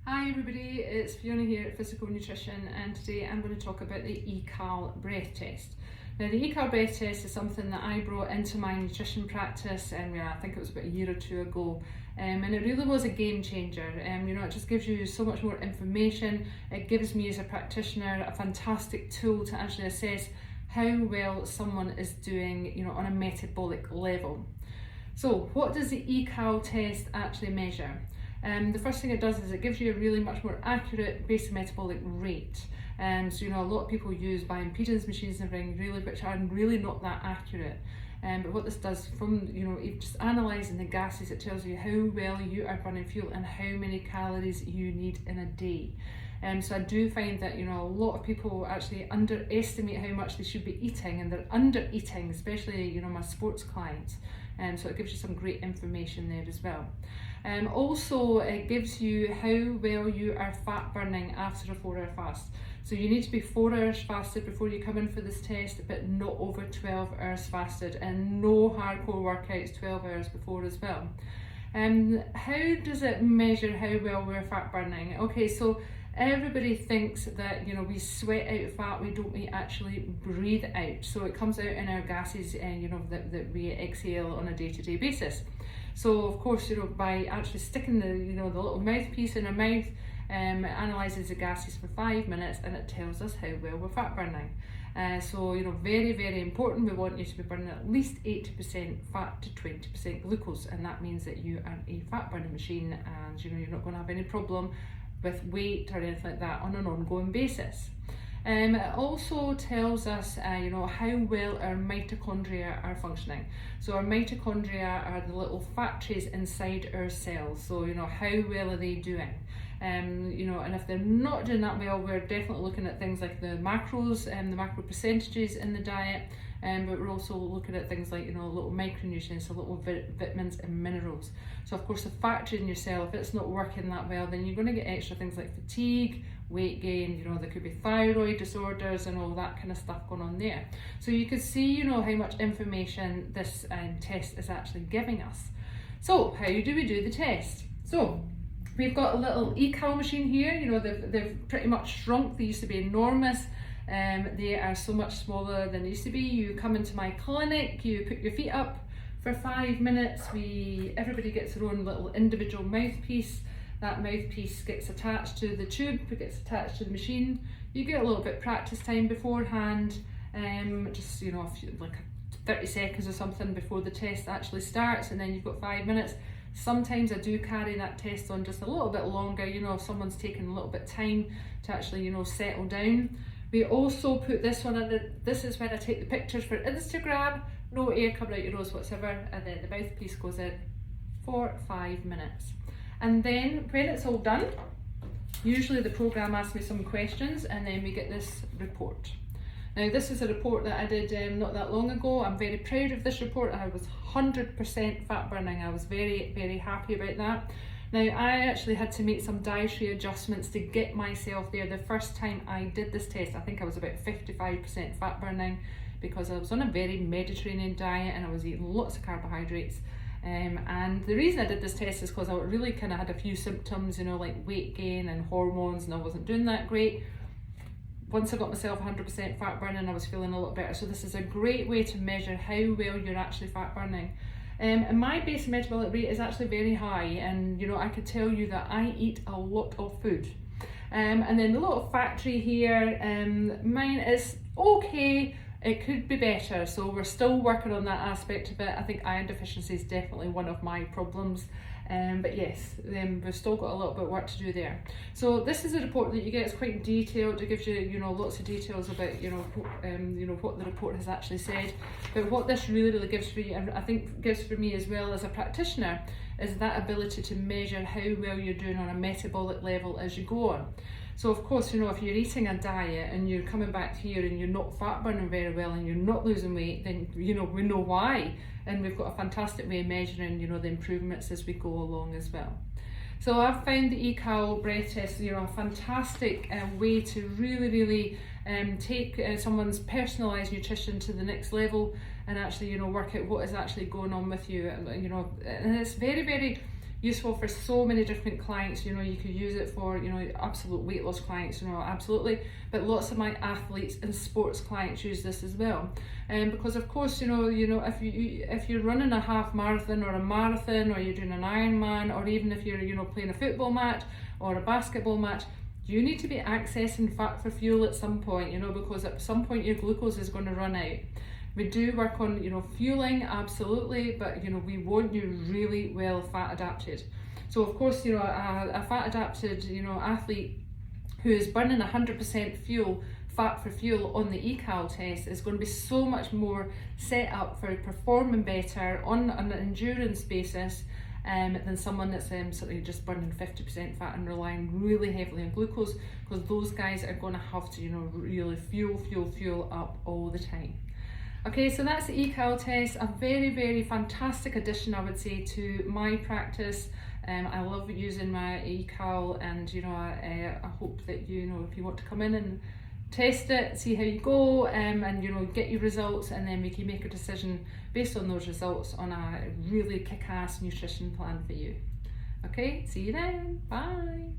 Hi everybody, it's Fiona here at Physical Nutrition, and today I'm going to talk about the ECAL breath test. Now the ECAL breath test is something that I brought into my nutrition practice and I think it was about a year or two ago, and it really was a game changer. It just gives you so much more information. It gives me as a practitioner a fantastic tool to actually assess how well someone is doing on a metabolic level. So what does the ECAL test actually measure? The first thing it does is it gives you a really much more accurate basal metabolic rate. A lot of people use bioimpedance machines and everything, which are really not that accurate. But what this does, from just analysing the gases, it tells you how well you are burning fuel and how many calories you need in a day. So I do find that a lot of people actually underestimate how much they should be eating, and they're under eating, especially my sports clients. So it gives you some great information there as well. Also, it gives you how well you are fat burning after a 4-hour fast. So you need to be 4 hours fasted before you come in for this test, but not over 12 hours fasted, and no hardcore workouts 12 hours before as well. How does it measure how well we're fat burning? Okay, so everybody thinks that we sweat out fat, we don't actually breathe out. So it comes out in our gases that we exhale on a day-to-day basis. So of course, by actually sticking the the little mouthpiece in our mouth, it analyses the gases for 5 minutes and it tells us how well we're fat burning. So very, very important. We want you to be burning at least 80% fat to 20% glucose, and that means that you are a fat burning machine, and you're not going to have any problem with weight or anything like that on an ongoing basis. It also tells us how well our mitochondria are functioning. So our mitochondria are the little factories inside our cells. So how well are they doing? And if they're not doing that well, we're definitely looking at things like the macros and the macro percentages in the diet. But we're also looking at things like little micronutrients, so little vitamins and minerals. So of course the factory in your cell, if it's not working that well, then you're going to get extra things like fatigue, weight gain, there could be thyroid disorders and all that kind of stuff going on there. So you can see how much information this test is actually giving us. So how do we do the test? So we've got a little ECAL machine here. They've pretty much shrunk. They used to be enormous. They are so much smaller than they used to be. You come into my clinic, you put your feet up for 5 minutes. Everybody gets their own little individual mouthpiece. That mouthpiece gets attached to the tube, it gets attached to the machine. You get a little bit of practice time beforehand, just like 30 seconds or something before the test actually starts, and then you've got 5 minutes. Sometimes I do carry that test on just a little bit longer, if someone's taken a little bit of time to actually settle down. We also put this one in. This is when I take the pictures for Instagram, no air coming out your nose whatsoever, and then the mouthpiece goes in for 5 minutes. And then when it's all done, usually the program asks me some questions, and then we get this report. Now this is a report that I did not that long ago. I'm very proud of this report. I was 100% fat burning. I was very, very happy about that. Now I actually had to make some dietary adjustments to get myself there. The first time I did this test, I think I was about 55% fat burning, because I was on a very Mediterranean diet and I was eating lots of carbohydrates. And the reason I did this test is because I really kind of had a few symptoms, like weight gain and hormones, and I wasn't doing that great. Once I got myself 100% fat burning, I was feeling a lot better. So this is a great way to measure how well you're actually fat burning. And my basal metabolic rate is actually very high, and I could tell you that I eat a lot of food. And then the little factory here, mine is okay. It could be better, so we're still working on that aspect of it. I think iron deficiency is definitely one of my problems, but yes, we've still got a little bit of work to do there. So this is a report that you get. It's quite detailed. It gives you lots of details about what the report has actually said. But what this really gives for you, and I think gives for me as well as a practitioner, is that ability to measure how well you're doing on a metabolic level as you go on. So of course, if you're eating a diet and you're coming back here and you're not fat burning very well and you're not losing weight, then we know why, and we've got a fantastic way of measuring the improvements as we go along as well. So I've found the ECAL breath test a fantastic way to really take someone's personalised nutrition to the next level, and actually work out what is actually going on with you, and it's very, very useful for so many different clients. You know, you could use it for, you know, absolute weight loss clients, you know, absolutely. But lots of my athletes and sports clients use this as well. Because of course, you know, if you're running a half marathon or a marathon, or you're doing an Ironman, or even if you're, you know, playing a football match or a basketball match, you need to be accessing fat for fuel at some point, you know, because at some point your glucose is going to run out. We do work on, you know, fueling, absolutely, but, you know, we want you really well fat adapted. So of course, you know, a fat adapted, you know, athlete who is burning 100% fuel, fat for fuel on the ECAL test is going to be so much more set up for performing better on an endurance basis than someone that's sort of just burning 50% fat and relying really heavily on glucose, because those guys are going to have to, you know, really fuel up all the time. Okay, so that's the ECAL test, a very fantastic addition, I would say, to my practice. I love using my ECAL, and you know, I hope that, you know, if you want to come in and test it, see how you go, and you know, get your results, and then we can make a decision based on those results on a really kick-ass nutrition plan for you. Okay, see you then, bye.